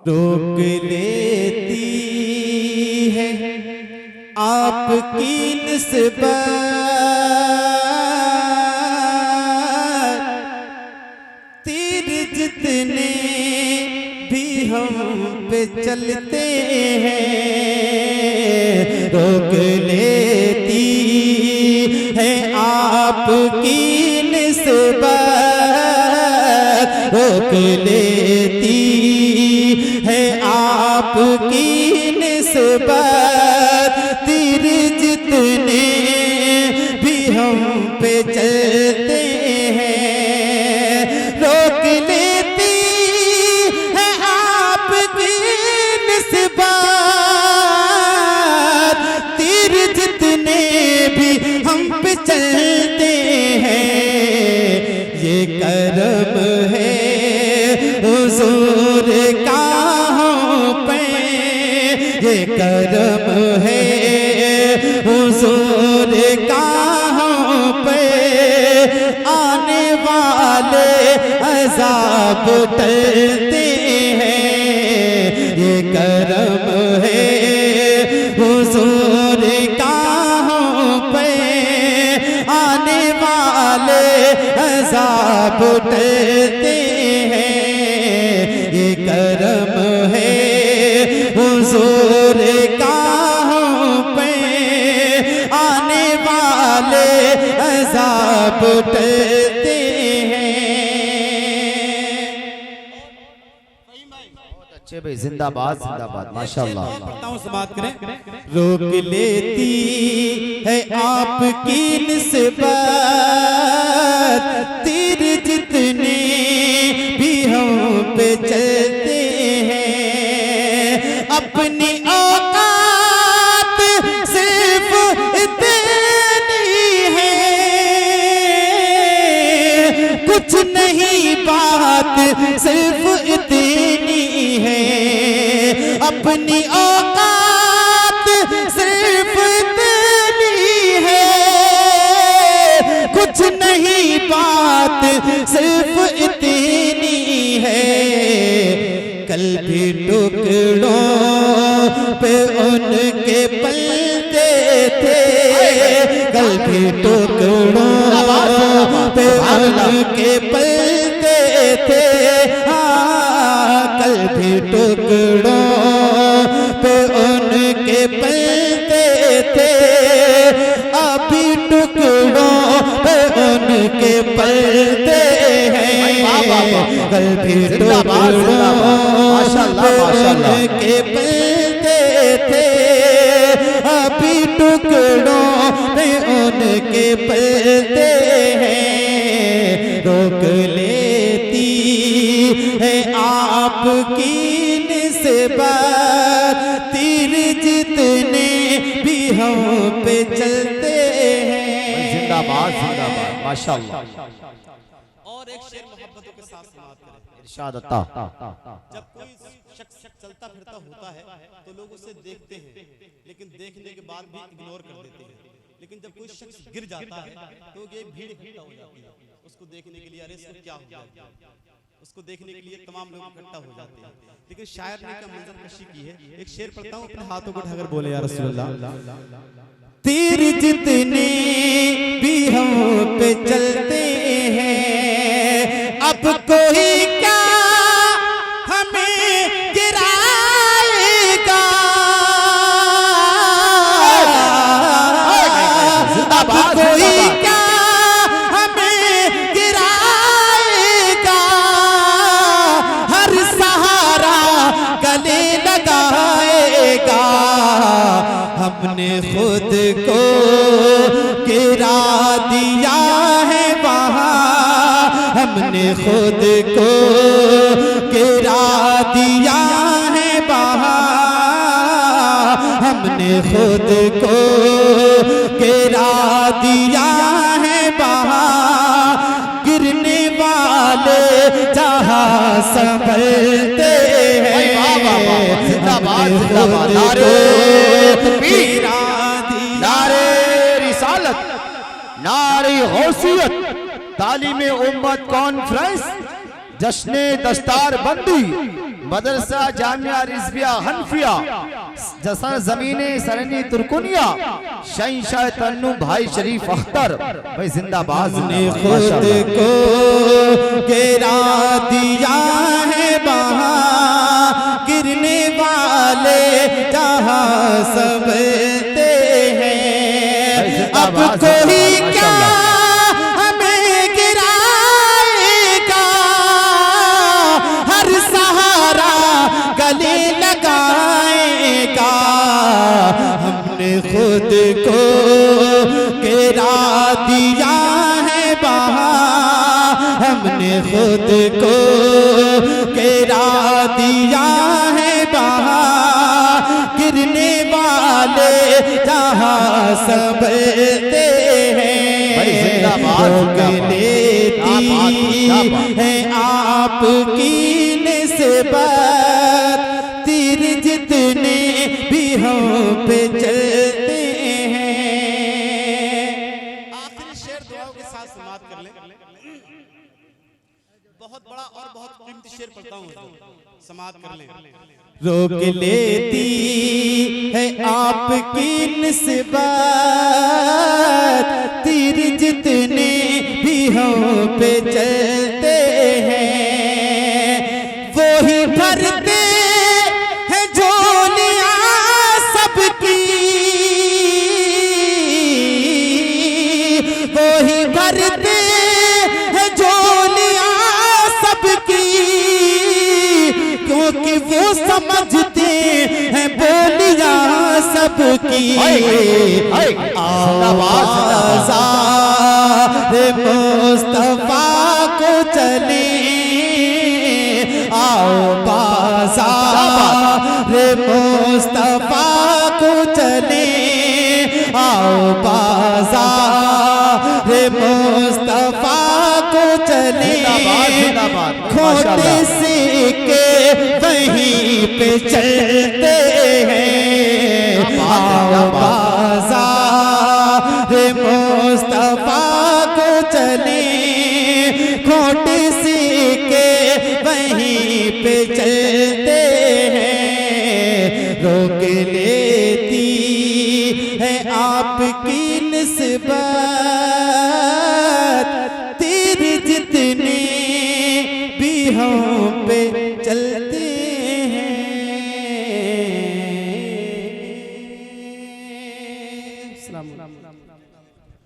रोक लेती है आपकी निस्बत, तीर जितने भी हम पे चलते हैं। रोक लेती है आपकी निस्बत, रोक लेती है आपकी निस्बत, तीर जितने भी हम पे चलते हैं। रोक लेती है आपकी निस्बत, तीर जितने भी हम पे चलते हैं। ये करम है हुजूर का ये करम है हुजूर का हम पे, आने वाले अज़ाब टलते हैं। ये करम है हुजूर का हम पे, आने वाले अज़ाब टलते हैं। ये करम है हुजूर का हम पे, आने वाले अज़ाब टलते हैं। बहुत अच्छे भाई, जिंदाबाद जिंदाबाद, माशाअल्लाह। समाप्त करें। रोक लेती है आपकी निस्बत, तीर जितने भी हम पे चलते हैं। अपनी औकात सिर्फ इतनी है, कुछ नहीं बात सिर्फ इतनी है। अपनी औकात सिर्फ इतनी है, कुछ नहीं बात सिर्फ इतनी है। कल भी टुकड़ों पे उनके पलते थे, कल भी टुकड़ों पे उनके पलते थे। हाँ, कल भी टुकड़ों पे उनके पलते थे, अभी टुकड़ों पे उनके पलते हैं। कल भी टुकड़ों उनके पलते थे, अभी टुकड़ों पे उनके पलते हैं। रोक लेती है आपकी निस्बत, तीर जितने भी हम पे चलते हैं। जिंदाबाद जिंदाबाद, माशाअल्लाह। और एक शेर मोहब्बतों के साथ समाप्त करें। इरशाद अता। जब कोई शख्स चलता फिरता होता है तो लोग उसे देखते हैं, लेकिन देखने के बाद भी इग्नोर कर देते हैं। लेकिन जब कोई शख्स गिर जाता है तो ये भीड़ इकट्ठा हो जाती है उसको देखने के लिए। अरे इसको क्या हो गया, उसको देखने के लिए तमाम लोग इकट्ठा हो जाते हैं। लेकिन शायर ने क्या मंजर कशी की है। एक शेर पढ़ता हूँ, अपने हाथों को उठाकर बोले या रसूल अल्लाह। तीर जितने भी हम पे चलते हैं, अब कोई क्या हमें गिराएगा। अब कोई क्या हमें गिराएगा, हर सहारा गले लगाएगा। हमने खुद को गिरा दिया है वहाँ, हमने खुद को गिरा दिया है वहाँ, हमने खुद को गिरा दिया है वहाँ। गिरने वाले जहाँ संभलते हैं, जिंदाबाद, नारे तकबीर, नारे रिसालत, नारे गौसियत, तालीमे उम्मत कॉन्फ्रेंस, जश्ने दस्तार बंदी, मदरसा जामिया रिजविया हनफिया, जसा जमीने सरनी तुर्कुनिया, शहंशाह तन्नू भाई शरीफ अख्तर भाई जिंदाबाद। ने खुद को गिरा दिया है वहाँ गिरने वाले जहाँ सबते हैं। अब कोई क्या हमें गिराएगा, हर सहारा गले लगाएगा। हमने खुद को गिरा दिया है वहाँ, हमने खुद को गिरा दिया है वहाँ गिरने वाले जहाँ सबते हैं। रोक लेती है आपकी निस्बत, तीर जितने भी हम पे चलते हैं। आखिरी शेर दुआओं के साथ समाप्त कर ले। बहुत बड़ा और बहुत कीमती शेर पढ़ता हूँ, समाप्त कर ले। रोक लेती है आपकी निस्बत, तीर जितने भी हम पे चलते हैं। वो ही भरते हैं झोलियां सबकी, वो ही भरते हैं झोलियां सबकी, क्योंकि वो समझते हैं बोलियां सबकी। आवाज़ मुस्तफा को चले, आओ बाज़ार मुस्तफा को चले, आओ बाज़ार मुस्तफा को चले। खोटे से के वहीं पे चलते हैं, आओ बाज़ार मुस्तफा को चले। खोटे से के वहीं पे चलते हैं। रोक लेती है आपकी निस्बत, तीर जितने भी हम पे चलते हैं। अस्सलाम वालेकुम।